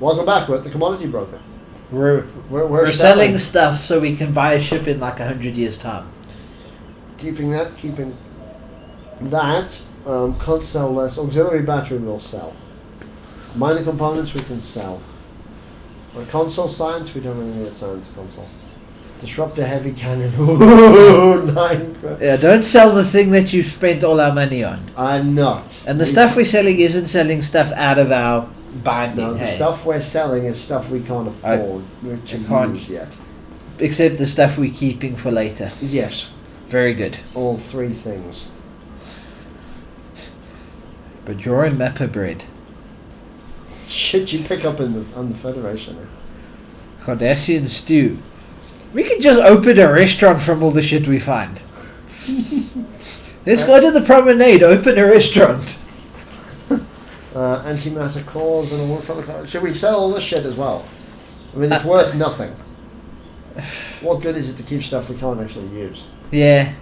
Welcome back. We're at the commodity broker. We're selling stuff so we can buy a ship in like 100 years' time. Keeping that. Can't sell less. Auxiliary battery will sell. Minor components we can sell. Console science, we don't really need a science console. Disruptor heavy cannon. Ooh, 9 grand. Yeah, don't sell the thing that you've spent all our money on. I'm not. And the stuff we're selling isn't selling stuff out of our binding. No, the stuff we're selling is stuff we can't afford to use yet. Except the stuff we're keeping for later. Yes. Very good. All 3 things. Bajoran Mappa bread. Shit you pick up on the Federation. Cardassian stew. We could just open a restaurant from all the shit we find. Let's go to the promenade, open a restaurant. Antimatter cores and all sort of. Should we sell all this shit as well? I mean, it's worth nothing. What good is it to keep stuff we can't actually use? Yeah.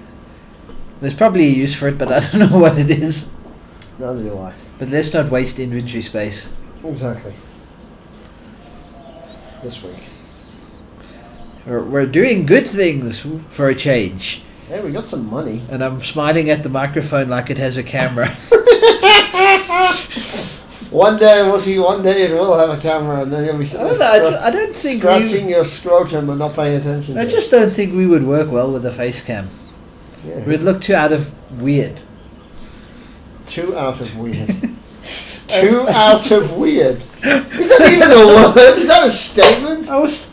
There's probably a use for it, but I don't know what it is. Neither do I. But let's not waste inventory space. Exactly. This week. We're doing good things for a change. Hey, we got some money. And I'm smiling at the microphone like it has a camera. One day it will have a camera, and then you'll be I don't think scratching your scrotum and not paying attention. I just don't think we would work well with a face cam. Yeah. We'd look too out of weird. Too out of weird. Too out of weird. Is that even a word? Is that a statement?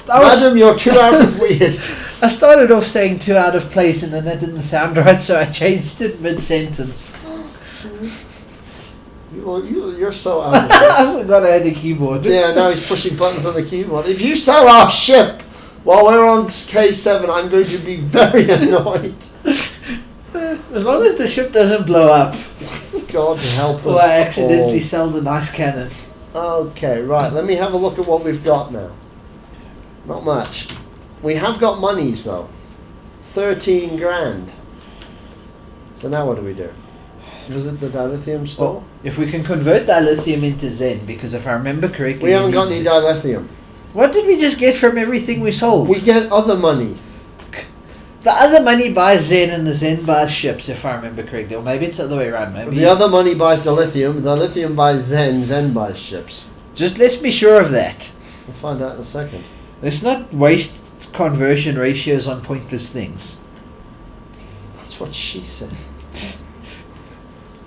Madam, you're too out of weird. I started off saying too out of place, and then that didn't sound right, so I changed it mid-sentence. You're so out of it. I forgot I had a keyboard. Yeah, now he's pushing buttons on the keyboard. If you sell our ship while we're on K7, I'm going to be very annoyed. As long as the ship doesn't blow up. God help us. Or I accidentally sell the nice cannon. Okay, right. Let me have a look at what we've got now. Not much. We have got monies, though. 13 grand. So now what do we do? Visit the dilithium store? Well, if we can convert dilithium into Zen, because if I remember correctly... We haven't got any dilithium. What did we just get from everything we sold? We get other money. The other money buys Zen and the Zen buys ships, if I remember correctly. Or maybe it's the other way around. Maybe the other money buys dilithium, the lithium buys Zen, Zen buys ships. Just let's be sure of that. We'll find out in a second. Let's not waste conversion ratios on pointless things. That's what she said. It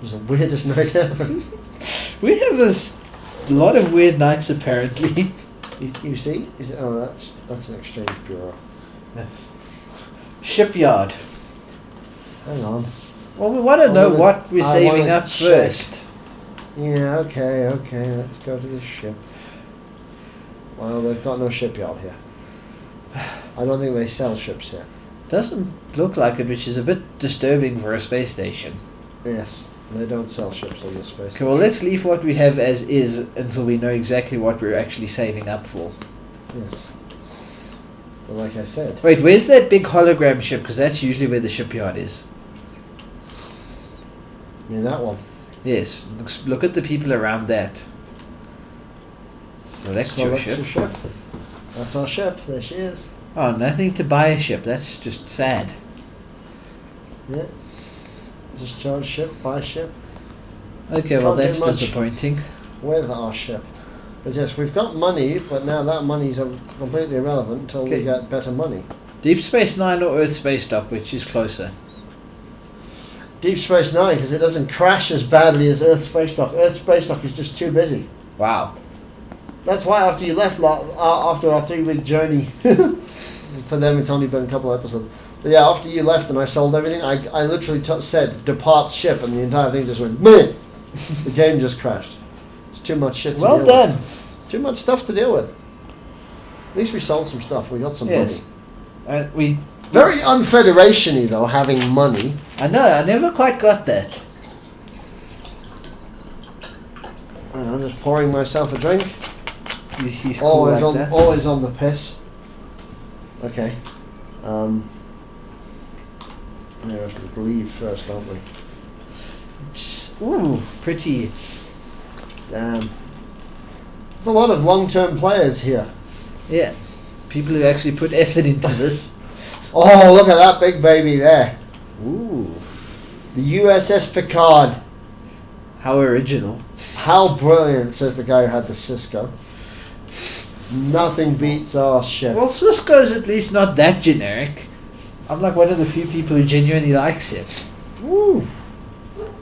was the weirdest night ever. We have a lot of weird nights, apparently. You see? That's an exchange bureau. Yes. Shipyard. Hang on. Well, we want to know what we're saving up first. Yeah, okay. Let's go to the ship. Well, they've got no shipyard here. I don't think they sell ships here. Doesn't look like it, which is a bit disturbing for a space station. Yes, they don't sell ships on the space station. Okay, well, let's leave what we have as is until we know exactly what we're actually saving up for. Yes. But like I said... Wait, where's that big hologram ship? Because that's usually where the shipyard is. You mean that one? Yes. Look at the people around that. Select your ship. Your ship. That's our ship. There she is. Oh, nothing to buy a ship. That's just sad. Yeah. Just charge ship, buy ship. Okay, well that's disappointing. With our ship. But yes, we've got money, but now that money's completely irrelevant until we get better money. Deep Space Nine or Earth Space Dock, which is closer? Deep Space Nine, because it doesn't crash as badly as Earth Space Dock. Earth Space Dock is just too busy. Wow. That's why after you left, after our 3-week journey, for them it's only been a couple of episodes. But yeah, after you left and I sold everything, I literally said, depart ship, and the entire thing just went, meh! The game just crashed. It's too much shit to deal with. Well done. Too much stuff to deal with. At least we sold some stuff. We got some money. Very un-Federation-y, though, having money. I know, I never quite got that. I'm just pouring myself a drink. He's cool like that. Always on the piss. Okay. We have to leave first, don't we? Ooh, pretty. It's... Damn. There's a lot of long-term players here. Yeah. People who actually put effort into this. Oh, look at that big baby there. Ooh. The USS Picard. How original. How brilliant, says the guy who had the Cisco. Nothing beats our ship. Well, Cisco's at least not that generic. I'm like one of the few people who genuinely likes it. Woo.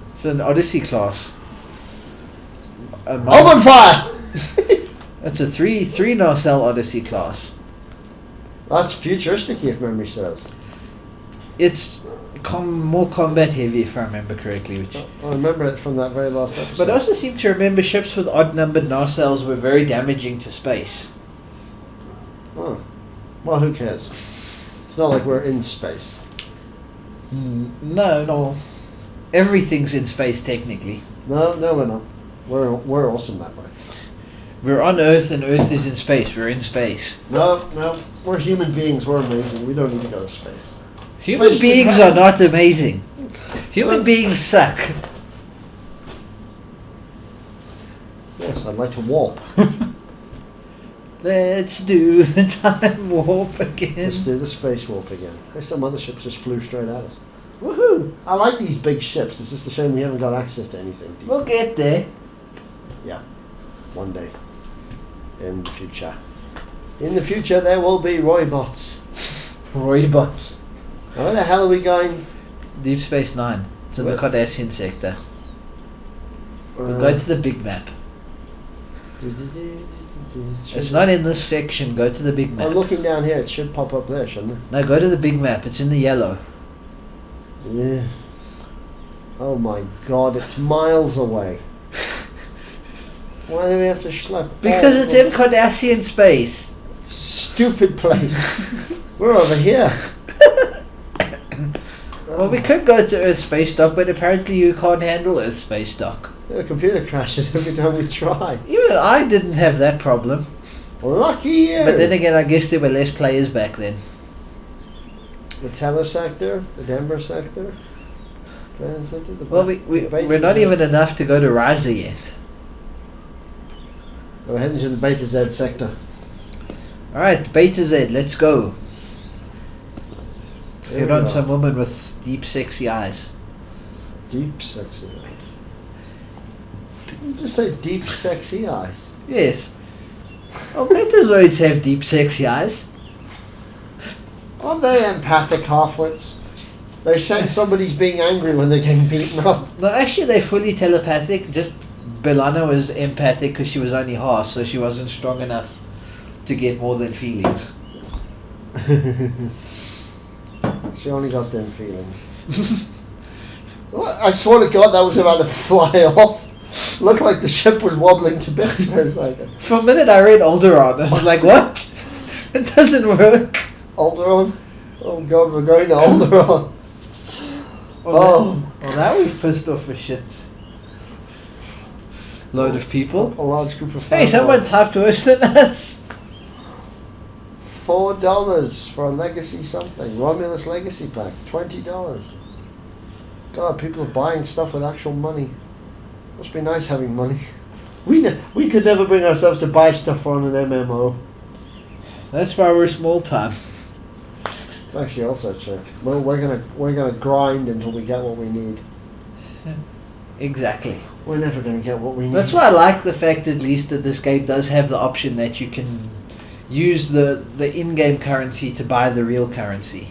It's an Odyssey class. I'm on fire! It's a three nacelle Odyssey class. That's futuristic, if memory serves. It's more combat heavy, if I remember correctly. Which, I remember it from that very last episode. but I also seem to remember ships with odd-numbered nacelles were very damaging to space. Oh. Well, who cares? It's not like we're in space. No. Everything's in space, technically. No, we're not. We're awesome that way. We're on Earth, and Earth is in space. We're in space. No. We're human beings. We're amazing. We don't need to go to space. Human Space beings is are not amazing. Human beings suck. Yes, I'd like to warp. Let's do the time warp again. Let's do the space warp again. Hey, some other ships just flew straight at us. Woohoo! I like these big ships. It's just a shame we haven't got access to anything decent. We'll get there. Yeah, one day. In the future. In the future, there will be Roybots. Roybots. Now, where the hell are we going? Deep Space Nine. It's in the Where? Cardassian sector. We're going to the big map. It's not in this section. Go to the big map. I'm looking down here. It should pop up there, shouldn't it? No, go to the big map. It's in the yellow. Yeah. Oh my god, it's miles away. Why do we have to schlep? Because it's in Cardassian space. Stupid place. We're over here. Well, we could go to Earth Space Dock, but apparently you can't handle Earth Space Dock. The computer crashes every time we try. Even I didn't have that problem. Lucky you. But then again, I guess there were less players back then. The Teller sector, the Denver sector. Well, we're not even enough to go to Riser yet. We're heading to the Beta Z sector. Alright, Beta Z, let's go. Let's There hit we on are. some woman with deep, sexy eyes. Deep, sexy eyes. Didn't you just say deep, sexy eyes? Yes. Oh, Betazoids have deep, sexy eyes. Aren't they empathic halfwits? They sense somebody's being angry when they're getting beaten up. No, actually, they're fully telepathic. Just Belana was empathic because she was only half, so she wasn't strong enough to get more than feelings. She only got them feelings. What? I swear to God that was about to fly off. Looked like the ship was wobbling to bits for a second. For a minute, I read Alderaan. I was like, what? It doesn't work. Alderaan? Oh God, we're going to Alderaan. Well, now we've pissed off a shit load of people. A large group of Hey, someone typed worse than us. $4 for a legacy something. Romulus legacy pack. $20. God, people are buying stuff with actual money. Must be nice having money. We could never bring ourselves to buy stuff on an MMO. That's why we're small time. Actually, also true. Well, we're gonna grind until we get what we need. Exactly. We're never gonna get what we need. That's why I like the fact, at least, that this game does have the option that you can use the in-game currency to buy the real currency.